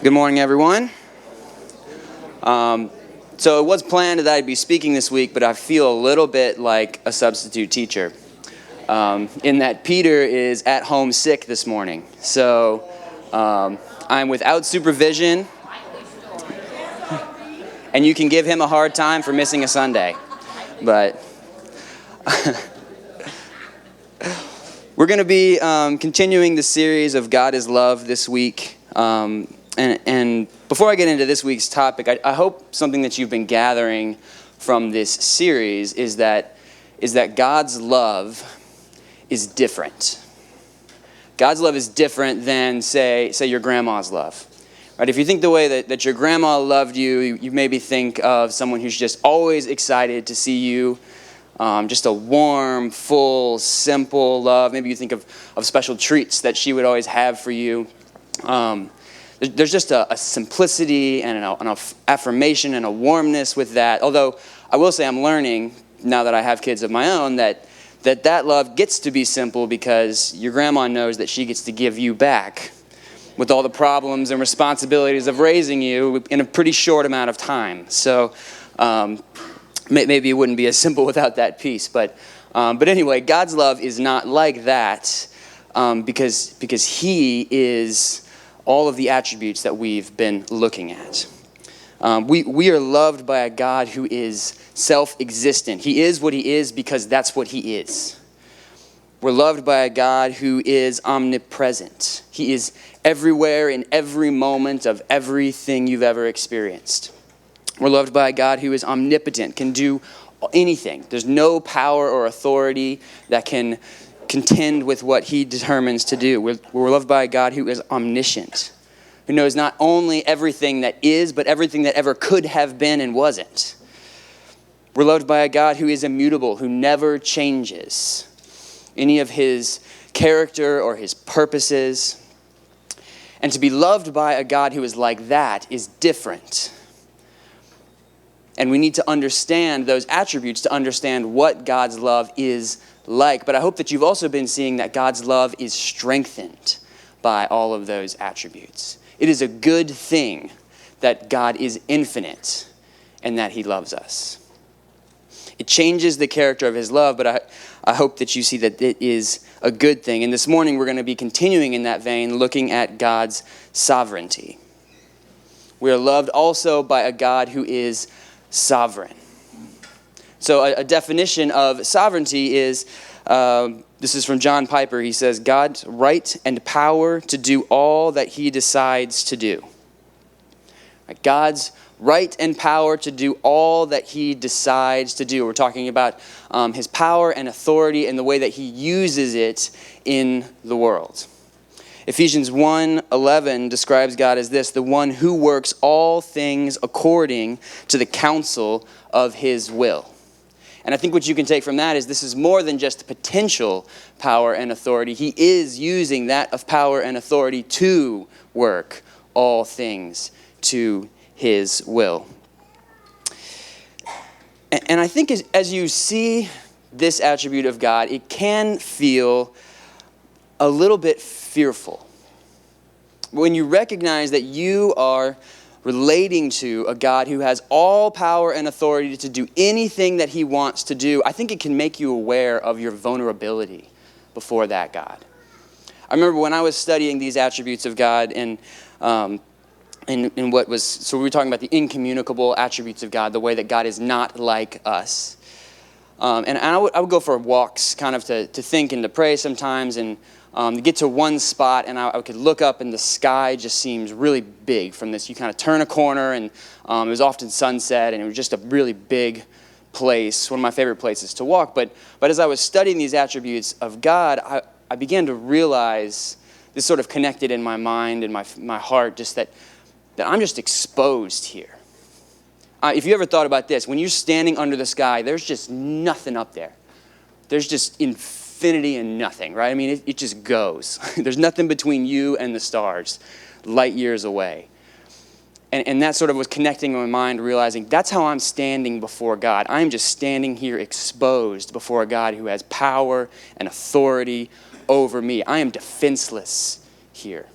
Good morning, everyone. So it was planned that I'd be speaking this week, but I feel a little bit like a substitute teacher in that Peter is at home sick this morning. So I'm without supervision, and you can give him a hard time for missing a Sunday. But we're going to be continuing the series of God is Love this week. And before I get into this week's topic, I hope something that you've been gathering from this series is that God's love is different. God's love is different than, say your grandma's love. Right? If you think the way that your grandma loved you, you maybe think of someone who's just always excited to see you. Just a warm, full, simple love. Maybe you think of special treats that she would always have for you. There's just a simplicity and an affirmation and a warmness with that. Although I will say I'm learning, now that I have kids of my own, that love gets to be simple because your grandma knows that she gets to give you back with all the problems and responsibilities of raising you in a pretty short amount of time. So maybe it wouldn't be as simple without that piece. But anyway, God's love is not like that because He is all of the attributes that we've been looking at. We are loved by a God who is self-existent. He is what He is because that's what He is. We're loved by a God who is omnipresent. He is everywhere in every moment of everything you've ever experienced. We're loved by a God who is omnipotent, can do anything. There's no power or authority that can contend with what He determines to do. We're loved by a God who is omniscient, who knows not only everything that is, but everything that ever could have been and wasn't. We're loved by a God who is immutable, who never changes any of His character or His purposes. And to be loved by a God who is like that is different. And we need to understand those attributes to understand what God's love is like. But I hope that you've also been seeing that God's love is strengthened by all of those attributes. It is a good thing that God is infinite and that He loves us. It changes the character of His love, but I hope that you see that it is a good thing. And this morning we're going to be continuing in that vein, looking at God's sovereignty. We are loved also by a God who is sovereign. So a definition of sovereignty is, this is from John Piper. He says, God's right and power to do all that He decides to do. God's right and power to do all that He decides to do. We're talking about His power and authority and the way that He uses it in the world. Ephesians 1:11 describes God as this, the one who works all things according to the counsel of His will. And I think what you can take from that is this is more than just potential power and authority. He is using that of power and authority to work all things to His will. And I think as you see this attribute of God, it can feel a little bit fearful. When you recognize that you are relating to a God who has all power and authority to do anything that He wants to do, I think it can make you aware of your vulnerability before that God. I remember when I was studying these attributes of God and what was, so we were talking about the incommunicable attributes of God, the way that God is not like us. And I would go for walks kind of to think and to pray sometimes and to get to one spot, and I could look up and the sky just seems really big from this. You kind of turn a corner, and it was often sunset, and it was just a really big place, one of my favorite places to walk. But as I was studying these attributes of God, I began to realize this sort of connected in my mind and my heart, just that I'm just exposed here. If you ever thought about this, when you're standing under the sky, there's just nothing up there. There's just infinity and nothing, right? I mean, it just goes. There's nothing between you and the stars, light years away. And that sort of was connecting in my mind, realizing that's how I'm standing before God. I'm just standing here exposed before a God who has power and authority over me. I am defenseless here.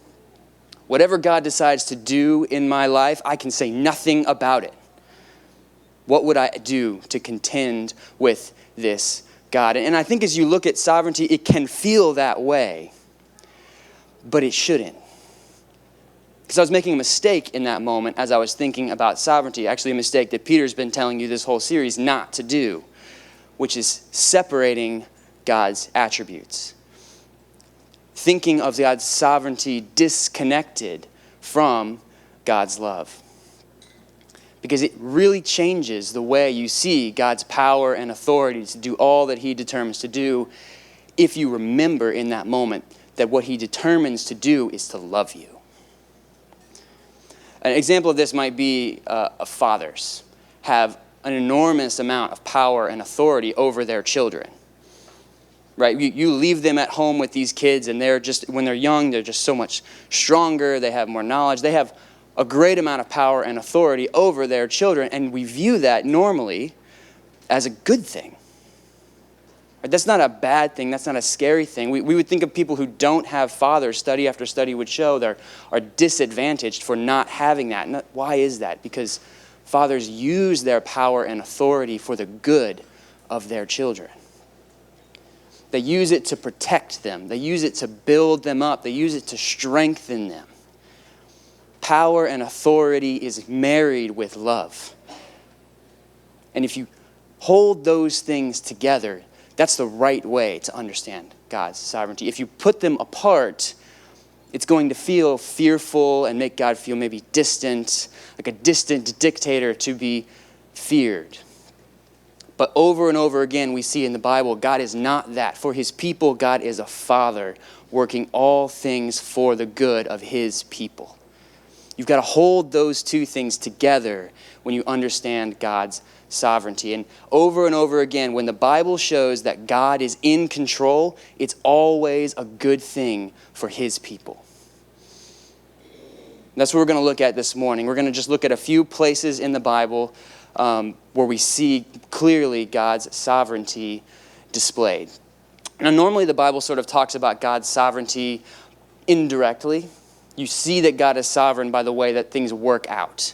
Whatever God decides to do in my life, I can say nothing about it. What would I do to contend with this God? And I think as you look at sovereignty, it can feel that way, but it shouldn't. Because I was making a mistake in that moment as I was thinking about sovereignty. Actually, a mistake that Peter's been telling you this whole series not to do, which is separating God's attributes. Thinking of God's sovereignty disconnected from God's love. Because it really changes the way you see God's power and authority to do all that he determines to do if you remember in that moment that what he determines to do is to love you. An example of this might be fathers have an enormous amount of power and authority over their children. Right? You leave them at home with these kids, and they're just, when they're young, they're just so much stronger. They have more knowledge. They have a great amount of power and authority over their children, and we view that normally as a good thing. That's not a bad thing. That's not a scary thing. We would think of people who don't have fathers. Study after study would show they are disadvantaged for not having that. And why is that? Because fathers use their power and authority for the good of their children. They use it to protect them. They use it to build them up. They use it to strengthen them. Power and authority is married with love. And if you hold those things together, that's the right way to understand God's sovereignty. If you put them apart, it's going to feel fearful and make God feel maybe distant, like a distant dictator to be feared. But over and over again, we see in the Bible, God is not that. For his people, God is a father working all things for the good of his people. You've got to hold those two things together when you understand God's sovereignty. And over again, when the Bible shows that God is in control, it's always a good thing for his people. That's what we're going to look at this morning. We're going to just look at a few places in the Bible where we see clearly God's sovereignty displayed. Now, normally the Bible sort of talks about God's sovereignty indirectly. You see that God is sovereign by the way that things work out.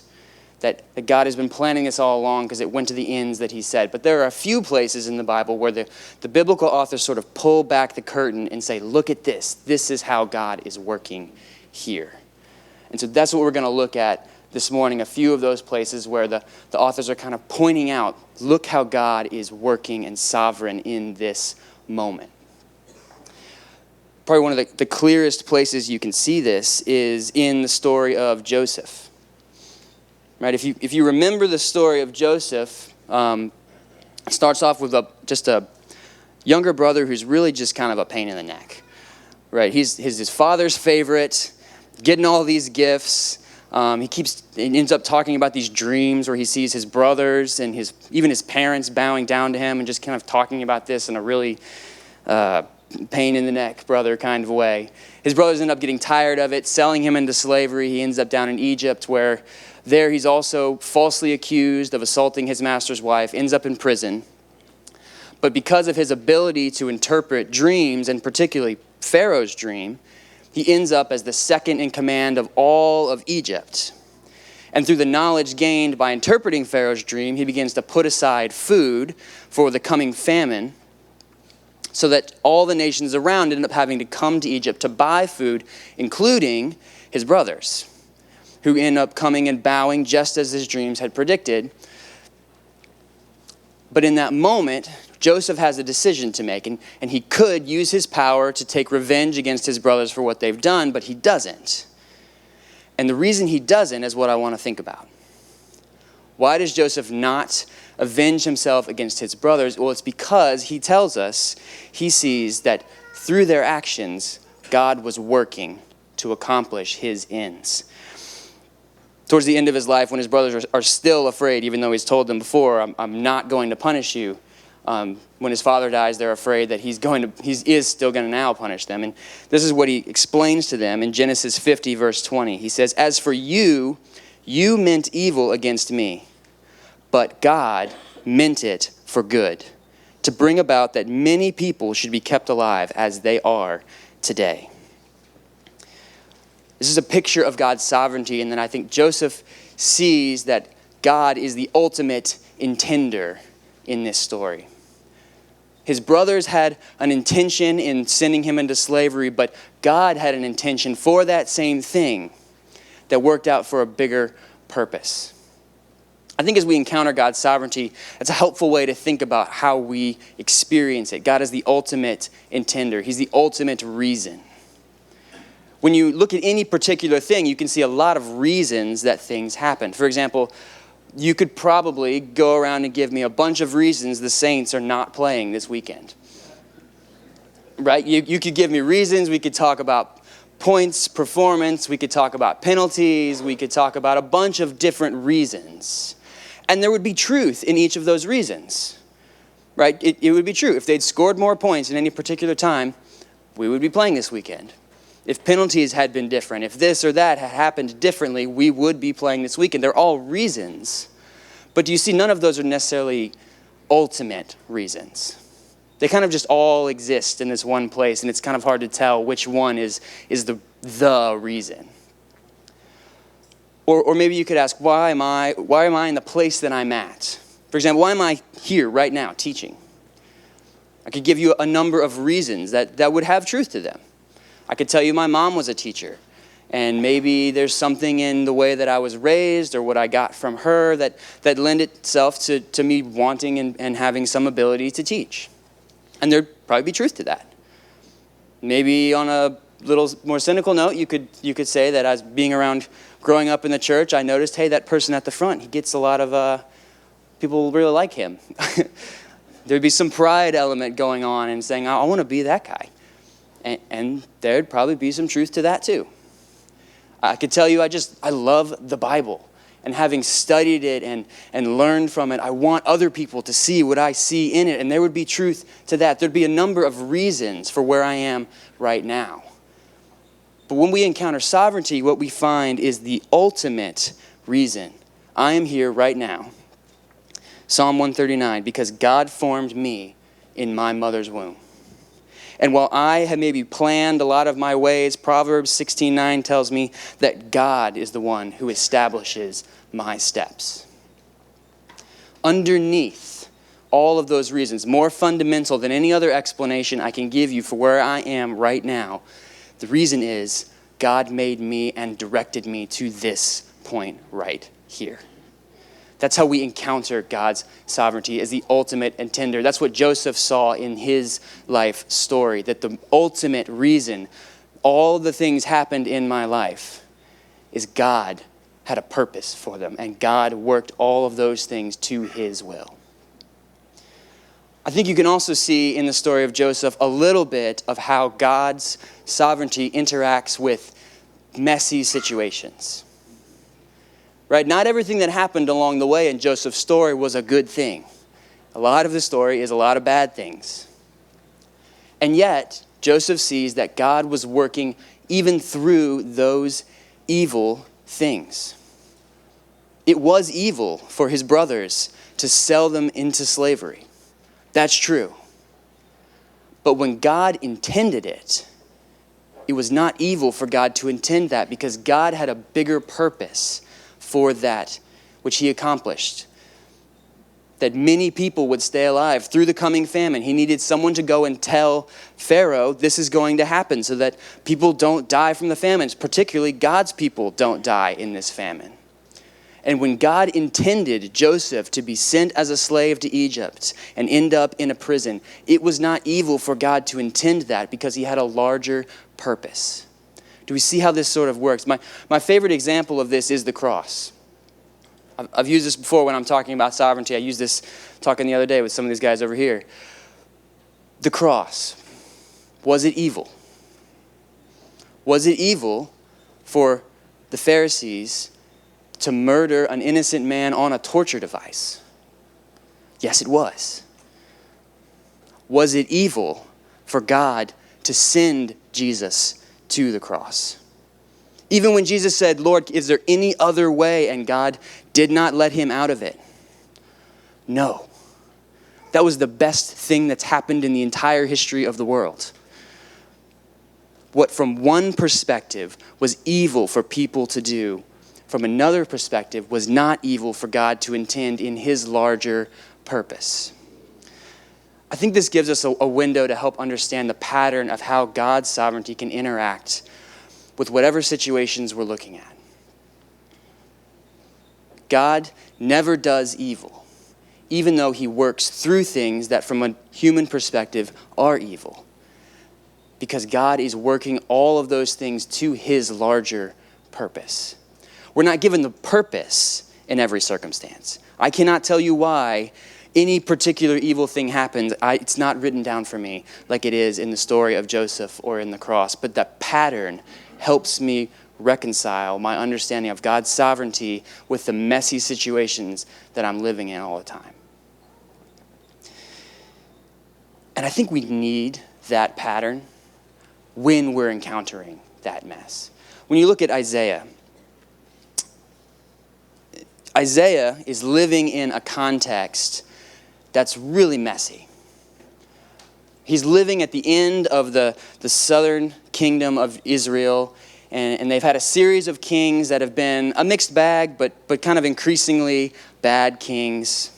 That God has been planning this all along because it went to the ends that he said. But there are a few places in the Bible where the biblical authors sort of pull back the curtain and say, look at this. This is how God is working here. And so that's what we're going to look at this morning, a few of those places where the authors are kind of pointing out, look how God is working and sovereign in this moment. Probably one of the clearest places you can see this is in the story of Joseph. Right? If you remember the story of Joseph, it starts off with just a younger brother who's really just kind of a pain in the neck. Right? He's his father's favorite, getting all these gifts. He ends up talking about these dreams where he sees his brothers and even his parents bowing down to him and just kind of talking about this in a really pain in the neck brother kind of way. His brothers end up getting tired of it, selling him into slavery. He ends up down in Egypt where there he's also falsely accused of assaulting his master's wife, ends up in prison. But because of his ability to interpret dreams, and particularly Pharaoh's dream, he ends up as the second in command of all of Egypt. And through the knowledge gained by interpreting Pharaoh's dream, he begins to put aside food for the coming famine, so that all the nations around end up having to come to Egypt to buy food, including his brothers, who end up coming and bowing just as his dreams had predicted. But in that moment, Joseph has a decision to make, and he could use his power to take revenge against his brothers for what they've done, but he doesn't. And the reason he doesn't is what I want to think about. Why does Joseph not avenge himself against his brothers? Well, it's because he tells us he sees that through their actions, God was working to accomplish his ends. Towards the end of his life, when his brothers are still afraid, even though he's told them before, I'm not going to punish you. When his father dies, they're afraid that he is still going to now punish them. And this is what he explains to them in Genesis 50, verse 20. He says, "As for you, you meant evil against me, but God meant it for good, to bring about that many people should be kept alive as they are today." This is a picture of God's sovereignty, and then I think Joseph sees that God is the ultimate intender in this story. His brothers had an intention in sending him into slavery, but God had an intention for that same thing that worked out for a bigger purpose. I think as we encounter God's sovereignty, that's a helpful way to think about how we experience it. God is the ultimate intender. He's the ultimate reason. When you look at any particular thing, you can see a lot of reasons that things happen. For example, you could probably go around and give me a bunch of reasons the Saints are not playing this weekend. Right? You could give me reasons. We could talk about points, performance. We could talk about penalties. We could talk about a bunch of different reasons. And there would be truth in each of those reasons. Right? It would be true. If they'd scored more points in any particular time, we would be playing this weekend. If penalties had been different, if this or that had happened differently, we would be playing this weekend. They're all reasons. But do you see, none of those are necessarily ultimate reasons. They kind of just all exist in this one place, and it's kind of hard to tell which one is the reason. Or maybe you could ask, why am I in the place that I'm at? For example, why am I here right now teaching? I could give you a number of reasons that would have truth to them. I could tell you my mom was a teacher, and maybe there's something in the way that I was raised or what I got from her that lend itself to me wanting and having some ability to teach. And there'd probably be truth to that. Maybe on a little more cynical note, you could say that as being around growing up in the church, I noticed, hey, that person at the front, he gets a lot of, people really like him. There'd be some pride element going on and saying, I want to be that guy. And there'd probably be some truth to that too. I could tell you I love the Bible. And having studied it and learned from it, I want other people to see what I see in it. And there would be truth to that. There'd be a number of reasons for where I am right now. But when we encounter sovereignty, what we find is the ultimate reason. I am here right now. Psalm 139, because God formed me in my mother's womb. And while I have maybe planned a lot of my ways, Proverbs 16:9 tells me that God is the one who establishes my steps. Underneath all of those reasons, more fundamental than any other explanation I can give you for where I am right now, the reason is God made me and directed me to this point right here. That's how we encounter God's sovereignty as the ultimate intender. That's what Joseph saw in his life story, that the ultimate reason all the things happened in my life is God had a purpose for them, and God worked all of those things to his will. I think you can also see in the story of Joseph a little bit of how God's sovereignty interacts with messy situations. Right? Not everything that happened along the way in Joseph's story was a good thing. A lot of the story is a lot of bad things. And yet, Joseph sees that God was working even through those evil things. It was evil for his brothers to sell them into slavery. That's true. But when God intended it, it was not evil for God to intend that, because God had a bigger purpose for that which he accomplished. That many people would stay alive through the coming famine. He needed someone to go and tell Pharaoh this is going to happen so that people don't die from the famines, particularly God's people don't die in this famine. And when God intended Joseph to be sent as a slave to Egypt and end up in a prison, it was not evil for God to intend that, because he had a larger purpose. Do we see how this sort of works? My favorite example of this is the cross. I've used this before when I'm talking about sovereignty. I used this talking the other day with some of these guys over here. The cross. Was it evil? Was it evil for the Pharisees to murder an innocent man on a torture device? Yes, it was. Was it evil for God to send Jesus to the cross? Even when Jesus said, Lord, is there any other way? And God did not let him out of it. No. That was the best thing that's happened in the entire history of the world. what from one perspective was evil for people to do, from another perspective was not evil for God to intend in his larger purpose. I think this gives us a window to help understand the pattern of how God's sovereignty can interact with whatever situations we're looking at. God never does evil, even though he works through things that from a human perspective are evil. Because God is working all of those things to his larger purpose. We're not given the purpose in every circumstance. I cannot tell you why any particular evil thing happens. It's not written down for me like it is in the story of Joseph or in the cross. But that pattern helps me reconcile my understanding of God's sovereignty with the messy situations that I'm living in all the time. And I think we need that pattern when we're encountering that mess. When you look at Isaiah is living in a context that's really messy. He's living at the end of the southern kingdom of Israel, and they've had a series of kings that have been a mixed bag, but kind of increasingly bad kings.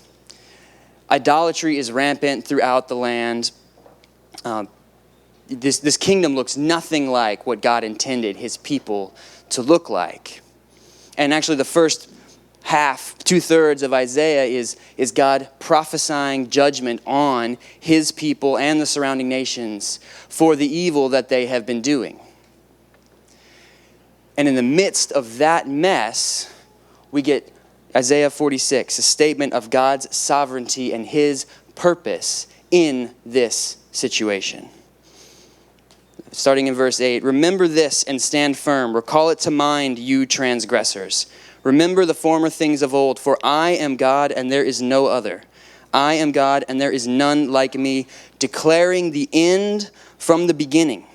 Idolatry is rampant throughout the land. This kingdom looks nothing like what God intended his people to look like. And actually the first half, 2/3 of Isaiah is God prophesying judgment on his people and the surrounding nations for the evil that they have been doing. And in the midst of that mess, we get Isaiah 46, a statement of God's sovereignty and his purpose in this situation. Starting in verse 8, remember this and stand firm. Recall it to mind, you transgressors. Remember the former things of old, for I am God and there is no other. I am God and there is none like me, declaring the end from the beginning,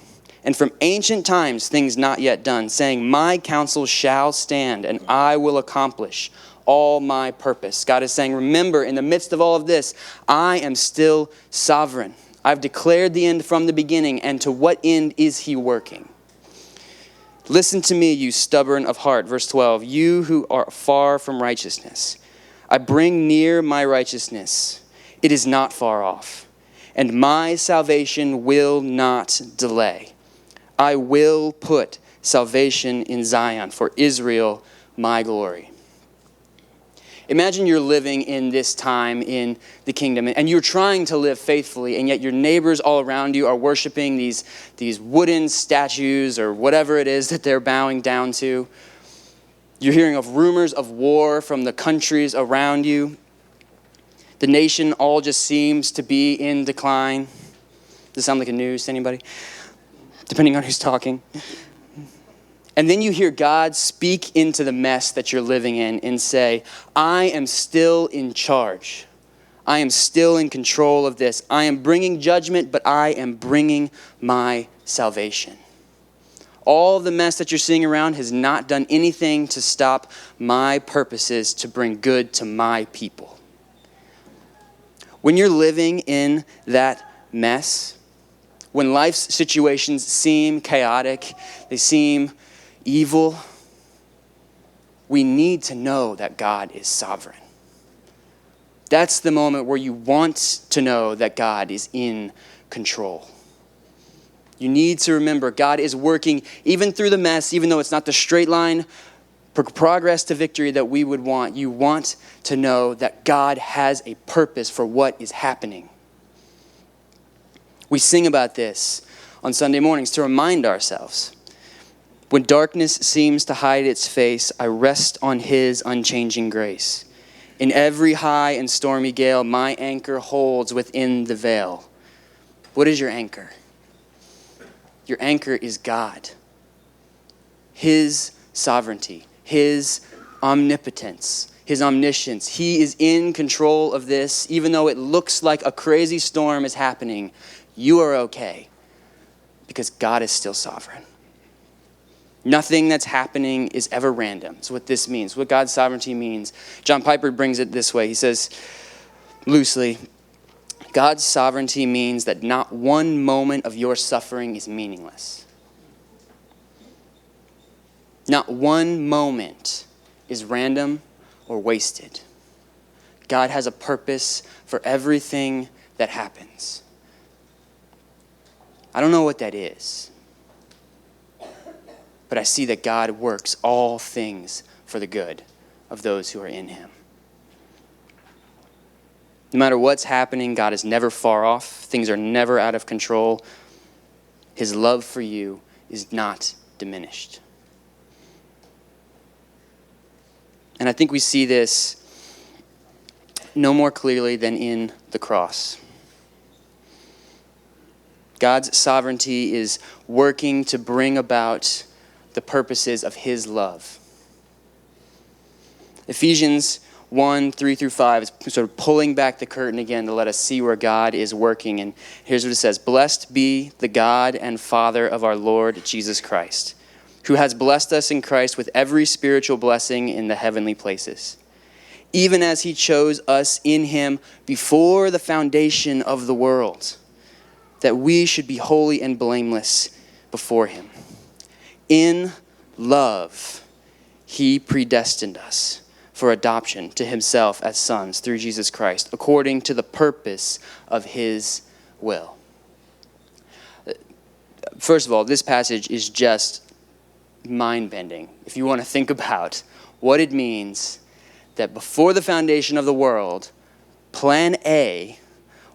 and from ancient times things not yet done, saying, my counsel shall stand and I will accomplish all my purpose. God is saying, remember, in the midst of all of this, I am still sovereign. I've declared the end from the beginning, and to what end is he working? Listen to me, you stubborn of heart. Verse 12, you who are far from righteousness. I bring near my righteousness. It is not far off. And my salvation will not delay. I will put salvation in Zion, for Israel my glory. Imagine you're living in this time in the kingdom, and you're trying to live faithfully, and yet your neighbors all around you are worshiping these wooden statues or whatever it is that they're bowing down to. You're hearing of rumors of war from the countries around you. The nation all just seems to be in decline. Does this sound like a news to anybody? Depending on who's talking. And then you hear God speak into the mess that you're living in and say, I am still in charge. I am still in control of this. I am bringing judgment, but I am bringing my salvation. All the mess that you're seeing around has not done anything to stop my purposes to bring good to my people. When you're living in that mess, when life's situations seem chaotic, they seem evil, we need to know that God is sovereign. That's the moment where you want to know that God is in control. You need to remember God is working even through the mess, even though it's not the straight line progress to victory that we would want. You want to know that God has a purpose for what is happening. We sing about this on Sunday mornings to remind ourselves. When darkness seems to hide its face, I rest on his unchanging grace. In every high and stormy gale, my anchor holds within the veil. What is your anchor? Your anchor is God. His sovereignty, his omnipotence, his omniscience. He is in control of this. Even though it looks like a crazy storm is happening, you are okay because God is still sovereign. Nothing that's happening is ever random. That's what this means, what God's sovereignty means. John Piper brings it this way. He says, loosely, God's sovereignty means that not one moment of your suffering is meaningless. Not one moment is random or wasted. God has a purpose for everything that happens. I don't know what that is, but I see that God works all things for the good of those who are in him. No matter what's happening, God is never far off. Things are never out of control. His love for you is not diminished. And I think we see this no more clearly than in the cross. God's sovereignty is working to bring about the purposes of his love. Ephesians 1:3-5 is sort of pulling back the curtain again to let us see where God is working. And here's what it says: "Blessed be the God and Father of our Lord Jesus Christ, who has blessed us in Christ with every spiritual blessing in the heavenly places, even as he chose us in him before the foundation of the world, that we should be holy and blameless before him. In love, he predestined us for adoption to himself as sons through Jesus Christ, according to the purpose of his will." First of all, this passage is just mind-bending. If you want to think about what it means that before the foundation of the world, plan A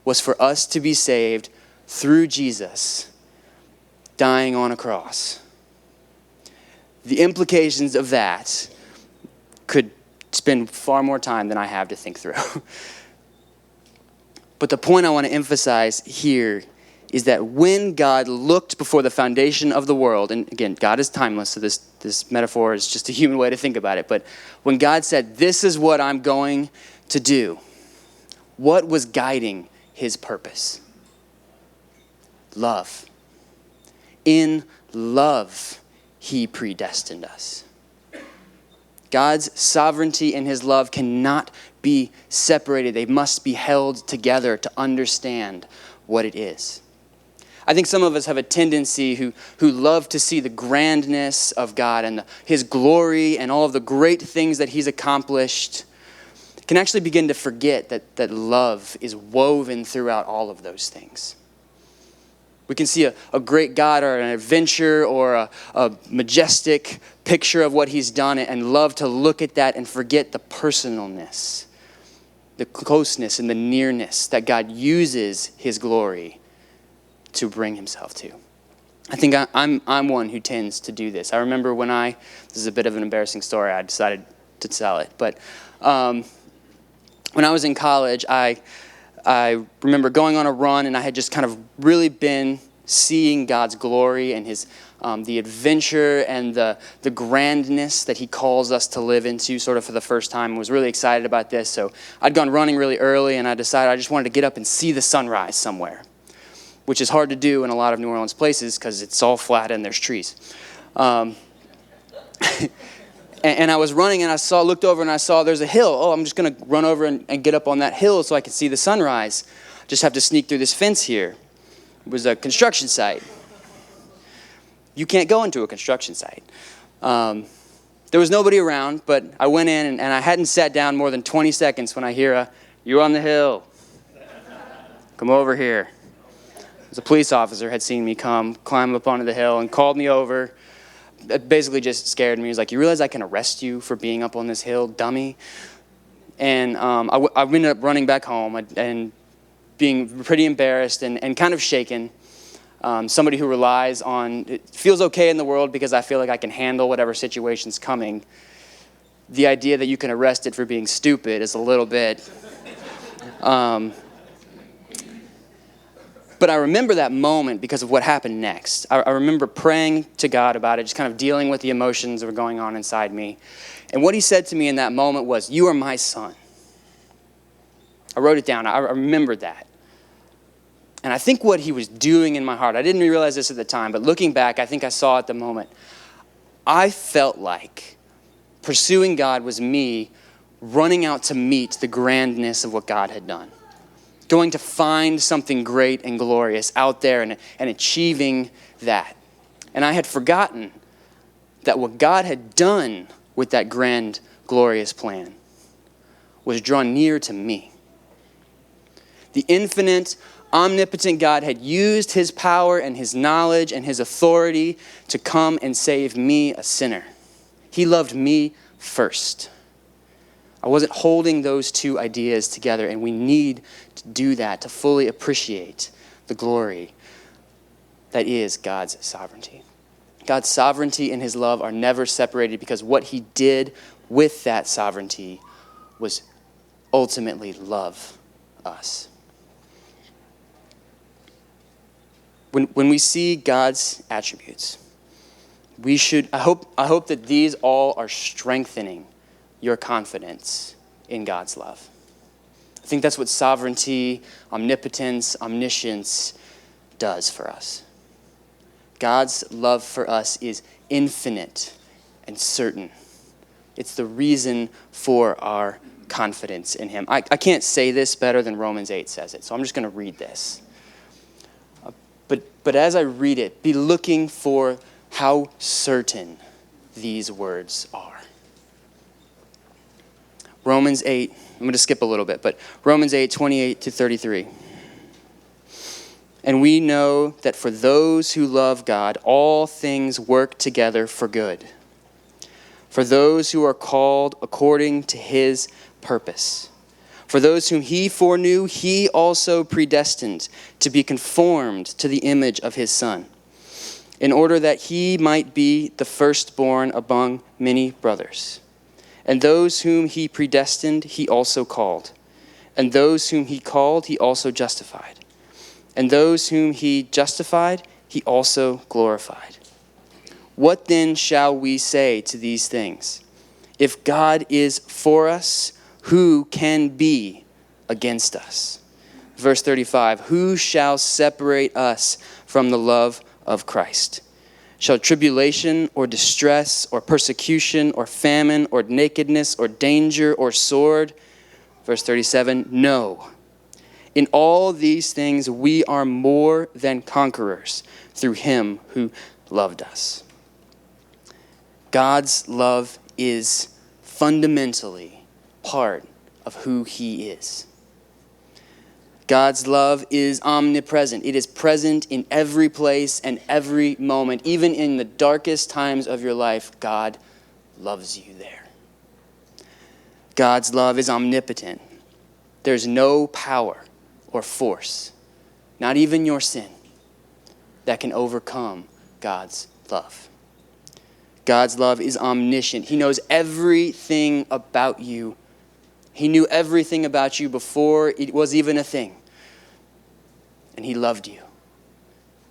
was for us to be saved through Jesus dying on a cross. The implications of that could spend far more time than I have to think through. But the point I want to emphasize here is that when God looked before the foundation of the world, and again, God is timeless, so this metaphor is just a human way to think about it, but when God said, "This is what I'm going to do," what was guiding his purpose? Love. In love, he predestined us. God's sovereignty and his love cannot be separated. They must be held together to understand what it is. I think some of us have a tendency who love to see the grandness of God and his glory and all of the great things that he's accomplished, can actually begin to forget that love is woven throughout all of those things. We can see a great God or an adventure or a majestic picture of what he's done and love to look at that and forget the personalness, the closeness and the nearness that God uses his glory to bring himself to. I think I'm one who tends to do this. I remember this is a bit of an embarrassing story, I decided to tell it, but when I was in college, I remember going on a run, and I had just kind of really been seeing God's glory and his the adventure and the grandness that he calls us to live into sort of for the first time. I was really excited about this. So I'd gone running really early, and I decided I just wanted to get up and see the sunrise somewhere, which is hard to do in a lot of New Orleans places because it's all flat and there's trees. And I was running, and I looked over and I saw there's a hill. Oh, I'm just going to run over and get up on that hill so I can see the sunrise. Just have to sneak through this fence here. It was a construction site. You can't go into a construction site. There was nobody around, but I went in, and I hadn't sat down more than 20 seconds when I hear "You're on the hill. Come over here." A police officer had seen me climb up onto the hill and called me over. It basically just scared me. He was like, "You realize I can arrest you for being up on this hill, dummy?" And I ended up running back home and being pretty embarrassed and kind of shaken. Somebody who relies on, it feels okay in the world because I feel like I can handle whatever situation's coming. The idea that you can arrest it for being stupid is a little bit... But I remember that moment because of what happened next. I remember praying to God about it, just kind of dealing with the emotions that were going on inside me. And what he said to me in that moment was, "You are my son." I wrote it down. I remembered that. And I think what he was doing in my heart, I didn't realize this at the time, but looking back, I think I saw at the moment, I felt like pursuing God was me running out to meet the grandness of what God had done. Going to find something great and glorious out there and achieving that. And I had forgotten that what God had done with that grand, glorious plan was drawn near to me. The infinite, omnipotent God had used his power and his knowledge and his authority to come and save me, a sinner. He loved me first. I wasn't holding those two ideas together, and we need to do that to fully appreciate the glory that is God's sovereignty. God's sovereignty and his love are never separated because what he did with that sovereignty was ultimately love us. When we see God's attributes, I hope that these all are strengthening your confidence in God's love. I think that's what sovereignty, omnipotence, omniscience does for us. God's love for us is infinite and certain. It's the reason for our confidence in him. I can't say this better than Romans 8 says it, so I'm just going to read this. But as I read it, be looking for how certain these words are. Romans 8, I'm going to skip a little bit, but Romans 8, 28 to 33. And we know that for those who love God, all things work together for good. For those who are called according to his purpose. For those whom he foreknew, he also predestined to be conformed to the image of his Son, in order that he might be the firstborn among many brothers. And those whom he predestined, he also called. And those whom he called, he also justified. And those whom he justified, he also glorified. What then shall we say to these things? If God is for us, who can be against us? Verse 35, who shall separate us from the love of Christ? Shall tribulation or distress or persecution or famine or nakedness or danger or sword? Verse 37, no. In all these things we are more than conquerors through him who loved us. God's love is fundamentally part of who he is. God's love is omnipresent. It is present in every place and every moment. Even in the darkest times of your life, God loves you there. God's love is omnipotent. There's no power or force, not even your sin, that can overcome God's love. God's love is omniscient. He knows everything about you. He knew everything about you before it was even a thing. And he loved you.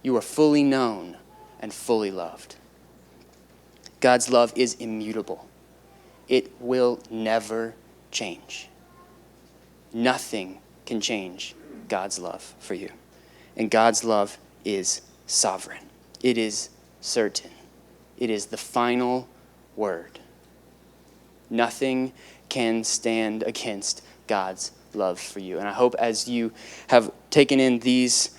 You are fully known and fully loved. God's love is immutable. It will never change. Nothing can change God's love for you. And God's love is sovereign. It is certain. It is the final word. Nothing can stand against God's love for you. And I hope as you have taken in these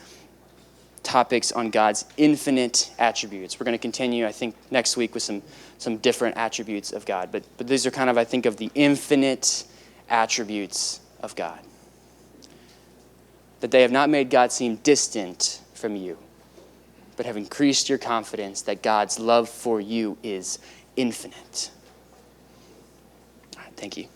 topics on God's infinite attributes, we're going to continue, I think, next week with some different attributes of God. But these are kind of, I think, of the infinite attributes of God. That they have not made God seem distant from you, but have increased your confidence that God's love for you is infinite. All right, thank you.